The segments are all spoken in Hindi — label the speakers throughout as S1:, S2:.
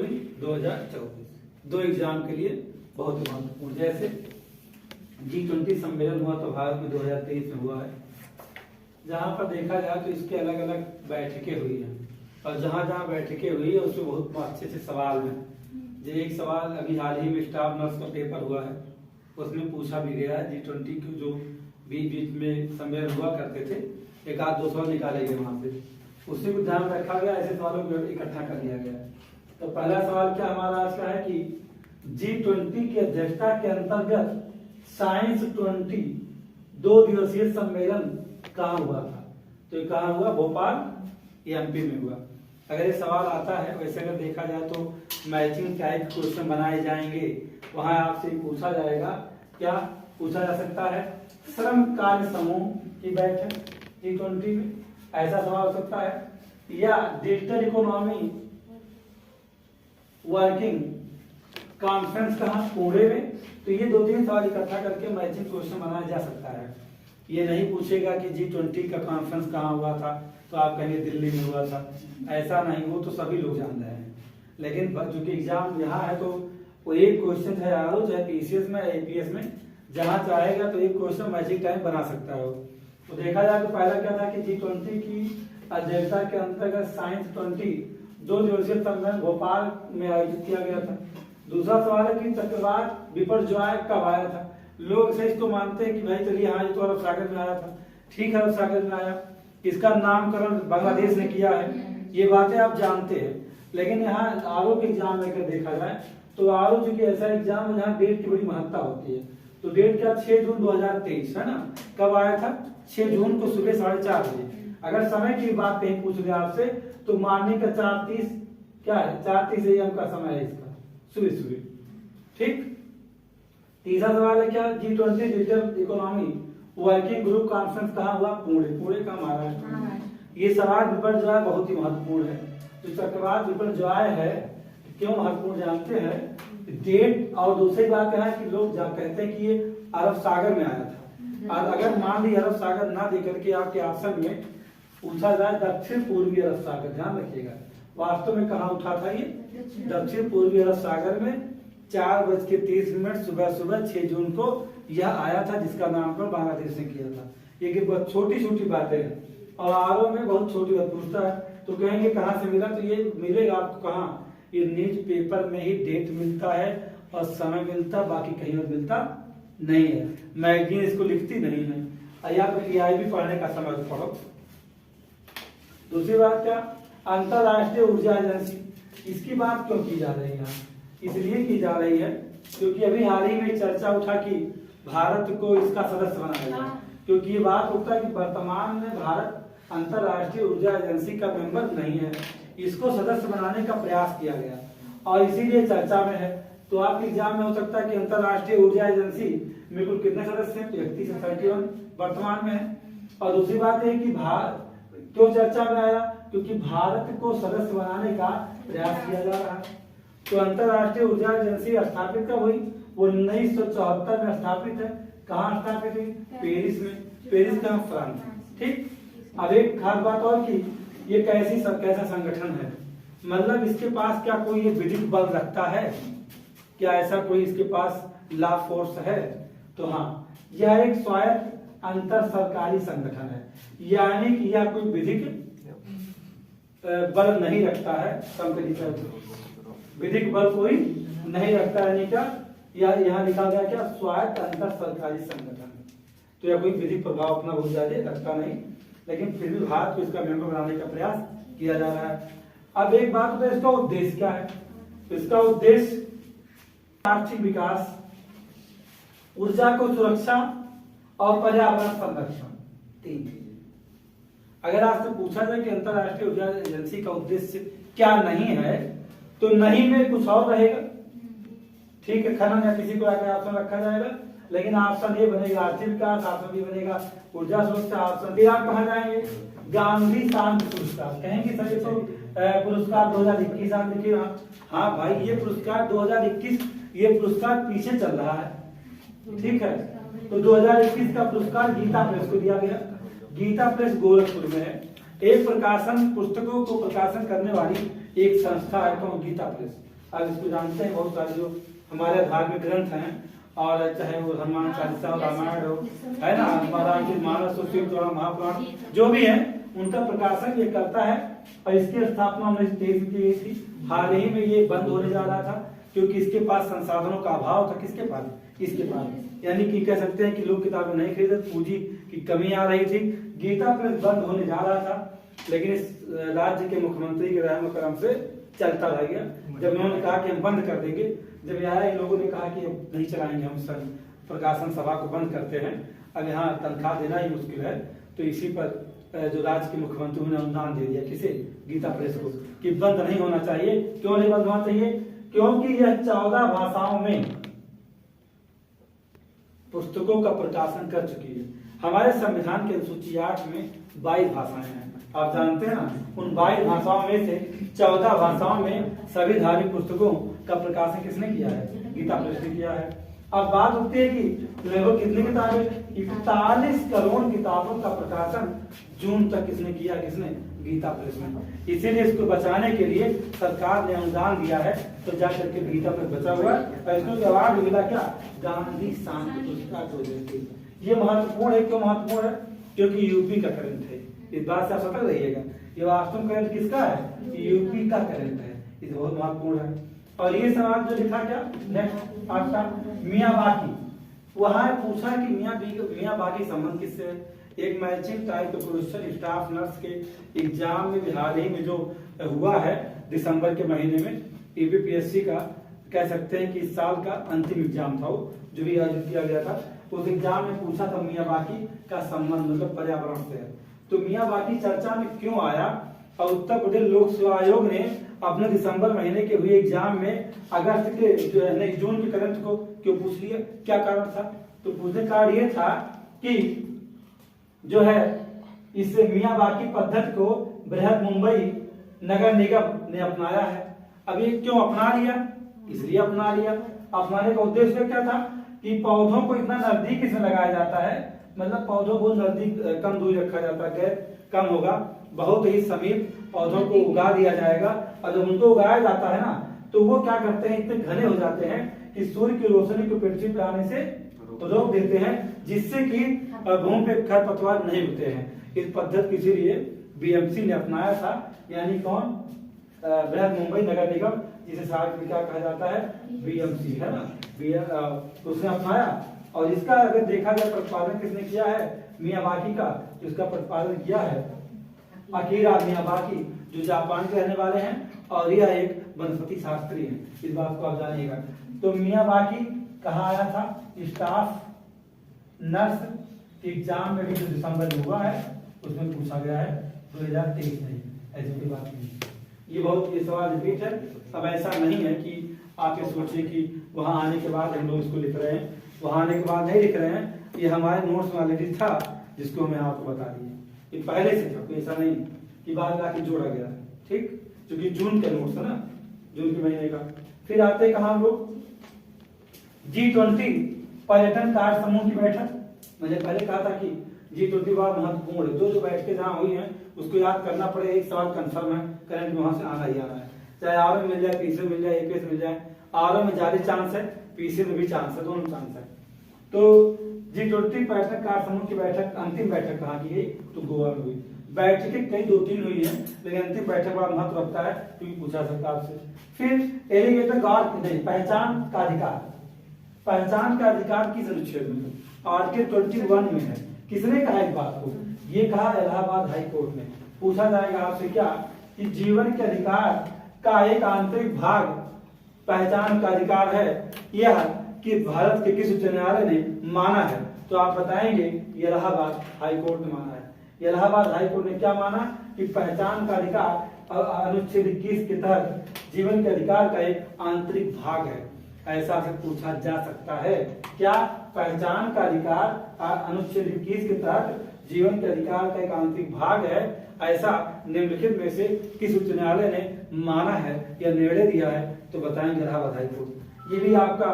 S1: 2024 दो एग्जाम के लिए बहुत ही महत्वपूर्ण। जैसे G20 सम्मेलन हुआ तो भारत में 2023 में हुआ है, जहाँ पर देखा जाए तो इसके अलग अलग बैठकें हुई हैं और जहाँ जहाँ बैठकें हुई है उसमें बहुत अच्छे से सवाल हैं। जो एक सवाल अभी हाल ही में स्टाफ नर्स का पेपर हुआ है, उसमें पूछा भी गया है। G20 के जो बीच बीच में सम्मेलन हुआ करते थे, एक आध दो सवाल निकाले गए वहाँ से, उसी को ध्यान रखा गया, ऐसे सवालों को इकट्ठा कर लिया गया। तो पहला सवाल क्या हमारा आज का है कि G20 की अध्यक्षता के अंतर्गत साइंस 20 दो दिवसीय सम्मेलन कहाँ हुआ था? तो ये कहाँ हुआ? भोपाल, MP में हुआ। अगर ये सवाल आता है, वैसे अगर देखा जाए तो मैचिंग टाइप क्वेश्चन बनाए जाएंगे, वहां आपसे पूछा जाएगा, क्या पूछा जा सकता है? श्रम कार्य समूह की बैठक G20 में, ऐसा सवाल हो सकता है, या डिजिटल इकोनॉमी वर्किंग कॉन्फ्रेंस कहाँ? पुणे में। तो ये दो तीन सवाल इकट्ठा करके मैचिंग क्वेश्चन बनाया जा सकता है। ये नहीं पूछेगा कि G20 का कॉन्फ्रेंस कहाँ हुआ था, तो आप कहेंगे दिल्ली में हुआ था, ऐसा नहीं, वो तो सभी लोग जान रहे हैं। लेकिन चूंकि एग्जाम यहाँ है तो वो एक क्वेश्चन चाहे आर चाहे PCS में APS में, जहाँ चाहेगा तो एक क्वेश्चन मैचिंग टाइम बना सकता है। तो देखा जाए तो पहला क्या था कि G20 की अध्यक्षता के अंतर्गत साइंस 20 दो दिवसीय सम्मेलन भोपाल में आयोजित किया गया था। दूसरा सवाल है कि चक्रवात बिपरजॉय कब आया था? लोग से इसको मानते हैं कि भाई चलिए हाँ ये तो अरब सागर में आया था, ठीक है, अरब सागर में आया, इसका नामकरण बांग्लादेश ने किया है, ये बातें आप जानते हैं। लेकिन यहाँ आरओ के एग्जाम में अगर देखा जाए तो आरओ चूंकि ऐसा एग्जाम है जहाँ डेट की बड़ी महत्ता होती है, तो डेट क्या? 6 जून 2023 है ना। कब आया था? 6 जून को सुबह 4:30 बजे। अगर समय की बात कहीं पूछ ले आपसे तो मॉर्निंग का 4:30 क्या है? 4:30 AM का समय है इसका, सुबह सुबह, ठीक। तीसरा सवाल है क्या? G20 digital economy working group conference कहाँ हुआ? पुणे। पुणे का महाराष्ट्र। ये सवाल बिपरजॉय बहुत ही महत्वपूर्ण है। जो चक्रवात बिपरजॉय है क्यों महत्वपूर्ण जानते हैं? डेट, और दूसरी बात है कि लोग कहते हैं कि ये अरब सागर में आया था, और अगर मान ली अरब सागर ना देकर के आपके ऑप्शन में पूछा जाए दक्षिण पूर्वी अरब सागर, ध्यान रखिएगा, वास्तव में कहाँ उठा था ये? दक्षिण पूर्वी अरब सागर में 4:30 सुबह 6 जून को यह आया था, जिसका नामकरण बांग्लादेश ने किया था। ये बहुत छोटी छोटी बातें हैं और आरओ में बहुत छोटी बात पूछता है, तो कहेंगे कहाँ से मिला? तो ये मिलेगा आपको कहाँ? ये न्यूज पेपर में ही डेट मिलता है और समय मिलता, बाकी कहीं और मिलता नहीं है। मैगजीन इसको लिखती नहीं है, या फिर EIB पढ़ने का समय पढ़ो। दूसरी बात क्या? अंतरराष्ट्रीय ऊर्जा एजेंसी, इसकी बात क्यों की जा रही है यहाँ? इसलिए की जा रही है क्योंकि अभी हाल ही में चर्चा उठा कि भारत को इसका सदस्य बनाया जाए, क्योंकि ये बात उठता है कि वर्तमान में भारत अंतरराष्ट्रीय ऊर्जा एजेंसी का मेंबर नहीं है, इसको सदस्य बनाने का प्रयास किया गया और इसीलिए चर्चा में है। तो आपके एग्जाम में हो सकता है कि अंतरराष्ट्रीय ऊर्जा एजेंसी में कुल कितने सदस्य हैं? 31 से 31 वर्तमान में है। और दूसरी बात है कि भारत क्यों चर्चा में आया? क्योंकि भारत को सदस्य बनाने का प्रयास किया जा रहा है। तो अंतरराष्ट्रीय ऊर्जा एजेंसी स्थापित कब हुई? वो 1974 में स्थापित है। कहाँ स्थापित हुई? पेरिस में। पेरिस का फ्रांस, ठीक। अब एक खास बात और कि ये कैसा संगठन है, मतलब इसके पास क्या कोई ये विधिक बल रखता है? क्या ऐसा कोई इसके पास लॉ फोर्स है? तो हाँ, यह एक स्वायत्त अंतर सरकारी संगठन है, यानी कि यह कोई विधिक बल नहीं रखता है। विधिक बल कोई नहीं रखता है, क्या यहाँ लिखा गया? क्या? स्वायत्त अंतर सरकारी संगठन। तो यह कोई विधिक प्रभाव अपना बहुत ज्यादा रखता नहीं, लेकिन फिर भी भारत को इसका मेंबर बनाने का प्रयास किया जा रहा है। अब एक बात तो इसका उद्देश्य क्या है? इसका उद्देश्य आर्थिक विकास, ऊर्जा को सुरक्षा और पर्यावरण संरक्षण, तीन चीजें। अगर आपसे पूछा जाए कि अंतरराष्ट्रीय ऊर्जा एजेंसी का उद्देश्य क्या नहीं है, तो नहीं में कुछ और रहेगा, ठीक है, खनन या किसी को ऑप्शन रखा जाएगा, लेकिन ऑप्शन ये बनेगा आर्थिक विकास, ऑप्शन बी बनेगा ऊर्जा सुरक्षा, ऑप्शन डी आप कहाँ जाएंगे? गांधी शांति पुरस्कार। कहेंगे सर ये तो पुरस्कार 2021 आप देखिए। हाँ भाई, ये पुरस्कार 2021, ये पुरस्कार पीछे चल रहा है, ठीक है। तो 2021 का पुरस्कार गीता प्रेस को दिया गया। गीता प्रेस गोरखपुर में है। एक प्रकाशन, पुस्तकों को प्रकाशन करने वाली एक संस्था है, तो गीता प्रेस। अब इसको जानते हैं, बहुत सारे जो हमारे धार्मिक ग्रंथ हैं, और चाहे वो हनुमान चालीसा हो, रामायण हो, है ना, रामचरितमानस हो, शिव पुराण, महापुराण, जो भी है उनका प्रकाशन ये करता है। और इसकी स्थापना 1923 की गई थी। हाल ही में ये बंद होने जा रहा था, क्योंकि इसके पास संसाधनों का अभाव था। किसके पास? इसके पास, यानी कि कह सकते हैं कि लोग किताबें नहीं खरीदते, पूंजी की कमी आ रही थी। गीता प्रेस बंद होने जा रहा था, लेकिन इस राज्य के मुख्यमंत्री के रहम करम से चलता रह गया। जब उन्होंने कहा कि हम बंद कर देंगे, जब यहाँ इन लोगों ने कहा कि अब नहीं चलाएंगे, हम प्रकाशन सभा को बंद करते हैं, अब यहाँ तनख्वाह देना ही मुश्किल है, तो इसी पर जो राज्य के मुख्यमंत्री ने अनुदान दे दिया। किसे? गीता प्रेस को, कि बंद नहीं होना चाहिए। क्यों नहीं बंद होना चाहिए? क्योंकि यह 14 भाषाओं में पुस्तकों का प्रकाशन कर चुकी है। हमारे संविधान के अनुसूची 8 में 22 भाषाएं हैं, आप जानते हैं ना। उन 22 भाषाओं में से 14 भाषाओं में सभी धार्मिक पुस्तकों का प्रकाशन किसने किया है? गीता प्रेस ने किया है। अब बात उठती है कि लगभग कितनी किताबें? 41 करोड़ किताबों का प्रकाशन जून तक किसने किया? किसने? गीता प्रेस ने। इसीलिए इसको बचाने के लिए सरकार ने अनुदान दिया है, तो जाकर के गीता प्रेस बचा हुआ है। और इसको अवार्ड मिला क्या? गांधी शांति पुरस्कार 2023। ये महत्वपूर्ण है। क्यों महत्वपूर्ण है? क्योंकि यूपी का करंट है। इस बात से आप सतर्क रहिएगा। ये वास्तव करंट किसका है? यूपी का करंट है। ये बहुत महत्वपूर्ण है। और ये सवाल जो लिखा क्या नेक्स्ट आपका, मियावाकी, वहां पूछा कि मियावाकी संबंध किससे है? एक matching type question staff nurse के एग्जाम में हाल ही में जो हुआ है दिसंबर के महीने में, ईपीपीएससी का कह सकते हैं कि इस साल का अंतिम एग्जाम था वो, जो भी आयोजित किया गया था। उस एग्जाम में पूछा था मियावाकी का संबंध मतलब पर्यावरण से है। तो मियावाकी चर्चा में क्यों आया? और उत्तर प्रदेश लोक सेवा आयोग ने अपने दिसंबर महीने के हुए एग्जाम में अगस्त के जून के करंट को क्यों पूछ लिया? क्या कारण था? तो पूछने का कारण ये था कि जो है इस मियावाकी पद्धति को बृहद मुंबई नगर निगम ने अपनाया है। अब ये क्यों अपना लिया? इसलिए अपना लिया। अपनाने का उद्देश्य क्या था कि पौधों को इतना नजदीक इसमें लगाया जाता है, मतलब पौधों को नजदीक कम दूरी रखा जाता है, गैस कम होगा, बहुत ही समीप पौधों को उगा दिया जाएगा। और जब उनको उगाया जाता है ना, तो वो क्या करते हैं, इतने घने हो जाते हैं कि सूर्य की रोशनी को पृथ्वी पर आने से रोक देते हैं, जिससे कि भूमि पे खरपतवार नहीं होते हैं। इस पद्धति के जरिए बीएमसी ने अपनाया था, यानी कौन? बृहद मुंबई नगर निगम, जिसे साथ में क्या कहा जाता है? बीएमसी, है ना। उसने अपनाया। और इसका अगर देखा जाए प्रतिपादन किसने किया है? मियावाकी का। जिसका प्रतिपादन किया है अकीरा मियावाकी, जो जापान के रहने वाले हैं, और यह एक वनस्पति शास्त्री है। इस बात को आप जानिएगा। तो मियावाकी कहाँ आया था? स्टाफ नर्स एग्जाम में भी जो दिसंबर में हुआ है उसमें पूछा गया है, 2023 में। ऐसी कोई बात नहीं। ये सवाल रिपीट है। अब ऐसा नहीं है कि आप ये सोचिए कि वहां आने के बाद हम लोग इसको लिख रहे हैं, वहां आने के बाद नहीं लिख रहे हैं। ये हमारे नोट्स में ऑलरेडी था, जिसको मैं आपको बता दिए। ये पहले से था, कोई ऐसा नहीं कि बाद में आके जोड़ा गया। ठीक, क्योंकि जून के नोट्स है ना, जून के महीने का। फिर आते हैं कहाँ हम लोग? G20 पर्यटन कार्य समूह की बैठक। मैंने पहले कहा था कि G20 बहुत महत्वपूर्ण है। जो बैठकें जहाँ हुई हैं उसको याद करना पड़े। एक सवाल कंफर्म है, करंट में वहां से आना ही आना है, चाहे आर में मिल जाए, पीसी में मिल जाए, एपीएस मिल जाए। आर में ज्यादा चांस है, पीसी में भी चांस है, दोनों चांस है। तो G20 पर्यटन कार्य समूह की बैठक, अंतिम बैठक कहाँ की गई? तो गोवा में हुई। बैठकें कई 2-3 हुई है, लेकिन अंतिम बैठक बड़ा महत्व रखता है, क्योंकि पूछा सकता है आपसे। फिर एलिगेटर गार्ड नहीं, पहचान का अधिकार। पहचान का अधिकार किस अनुच्छेद में? आर्टिकल 21 में है। किसने कहा इस बात को? ये कहा इलाहाबाद हाई कोर्ट ने। पूछा जाएगा आपसे क्या कि जीवन के अधिकार का एक आंतरिक भाग पहचान का अधिकार है, यह कि भारत के किस उच्च न्यायालय ने माना है? तो आप बताएंगे इलाहाबाद हाई कोर्ट ने माना है। इलाहाबाद हाई कोर्ट ने क्या माना कि पहचान का अधिकार अनुच्छेद 21 के तहत जीवन के अधिकार का एक आंतरिक भाग है। ऐसा से पूछा जा सकता है क्या? पहचान का अधिकार अनुच्छेद 21 के तहत जीवन के अधिकार का एक आंतरिक भाग है, ऐसा निम्नलिखित में से किस उच्च न्यायालय ने माना है या निर्णय दिया है? तो बताएंगे इलाहाबाद हाई कोर्ट। ये भी आपका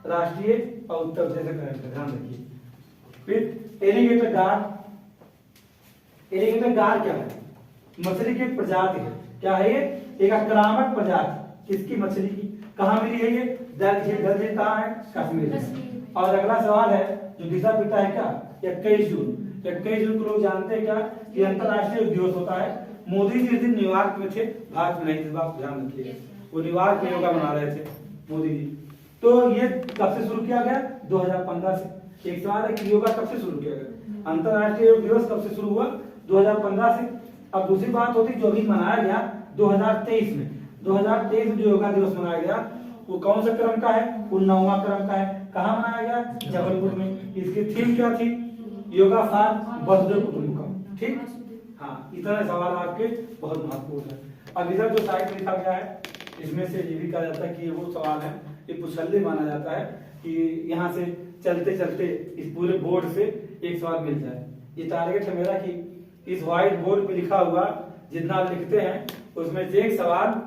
S1: राष्ट्रीय और उत्तर प्रदेश का करंट है, ध्यान रखिए। फिर एलिगेटर गार्ड। एलिगेटर गार्ड क्या है? मछली की प्रजाति है। क्या है ये? एक आक्रामक प्रजाति। किसकी? मछली की। कहाँ मिली है ये? डल झील कहाँ है? कश्मीर में। और अगला सवाल है जो दिशा पिता है क्या? 21 जून। 21 जून को लोग जानते हैं क्या कि अंतरराष्ट्रीय योग दिवस होता है। मोदी जी इस दिन न्यूयॉर्क में थे, भारत में नहीं थे, बात ध्यान रखिए। वो न्यूयॉर्क में योगा मना रहे थे मोदी जी। तो ये कब से शुरू किया गया? 2015 से। एक सवाल है कि योगा कब से शुरू किया गया? अंतरराष्ट्रीय योग दिवस कब से शुरू हुआ? 2015 से। अब दूसरी बात होती जो अभी मनाया गया 2023 में। 2023 में जो योगा दिवस मनाया गया वो कौन सा क्रम का है? 19वां क्रम का है। कहाँ मनाया गया? जबलपुर में। इसकी थीम क्या थी? योगा फॉर वसुधैव कुटुंबकम। ठीक, हाँ, इतना सवाल आपके बहुत महत्वपूर्ण है। अब इधर जो साइड लिखा गया है इसमें से ये भी कहा जाता है कि ये वो सवाल है, ये पुछल्ले माना जाता है कि यहाँ से चलते चलते इस पूरे बोर्ड से एक सवाल मिल जाए। ये टारगेट है मेरा कि इस व्हाइट बोर्ड पे लिखा हुआ जितना आप लिखते हैं उसमें से एक सवाल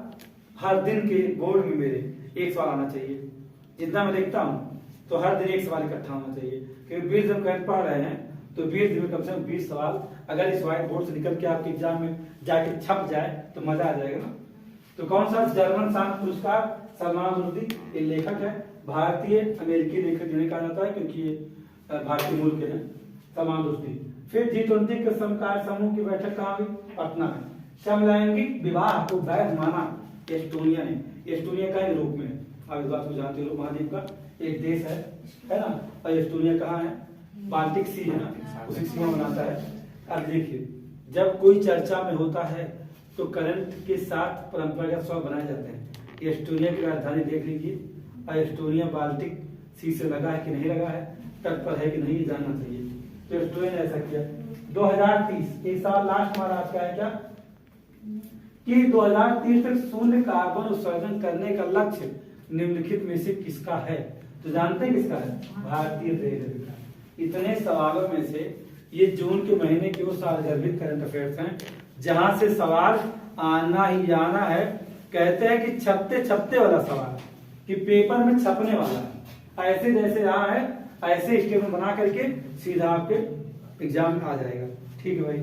S1: हर दिन के बोर्ड में मेरे एक सवाल आना चाहिए। जितना मैं लिखता हूँ तो हर दिन एक सवाल इकट्ठा होना चाहिए, क्योंकि 20 दिन गणित पढ़ रहे हैं तो 20 दिन में कम से कम 20 सवाल अगर इस व्हाइट बोर्ड से निकल के आपके एग्जाम में जाके छप जाए तो मजा आ जाएगा ना। तो कौन सा? जर्मन शांति पुरस्कार, सलमान रुश्दी। ये लेखक है, भारतीय अमेरिकी लेखक जिन्हें कहा जाता है क्योंकि ये भारतीय मूल के हैं, सलमान रुश्दी। फिर G20 के समकार्य समूह की बैठक कहाँ हुई? पटना में। समलैंगिक विवाह को वैध माना एस्टोनिया ने। एस्टोनिया का ही रूप में है, आप इस बात को जानते हो, महाद्वीप का एक देश है ना। और एस्टोनिया कहाँ है? बाल्टिक सी है ना, उसी सीमा बनाता है। अब देखिए, जब कोई चर्चा में होता है तो करंट के साथ परंपरागत शब्द बनाए जाते हैं। एस्टोनिया की राजधानी देख लीजिए, और एस्टोनिया बाल्टिक सी से लगा है कि नहीं लगा है, तट पर है कि नहीं, जानना चाहिए। तो एस्टोनिया ने ऐसा किया। 2030 एक साल लास्ट हमारा आपका है क्या कि 2030 तक शून्य कार्बन उत्सर्जन करने का लक्ष्य निम्नलिखित में से किसका है? तो जानते हैं किसका है? भारतीय रेलवे का। इतने सवालों में से ये जून के महीने के वो सार्वजनिक करंट अफेयर्स हैं जहां से सवाल आना ही आना है। कहते हैं कि छपते छपते वाला सवाल, कि पेपर में छपने वाला है। ऐसे जैसे रहा है ऐसे स्टेप बना करके सीधा आपके एग्जाम में आ जाएगा। ठीक है भाई।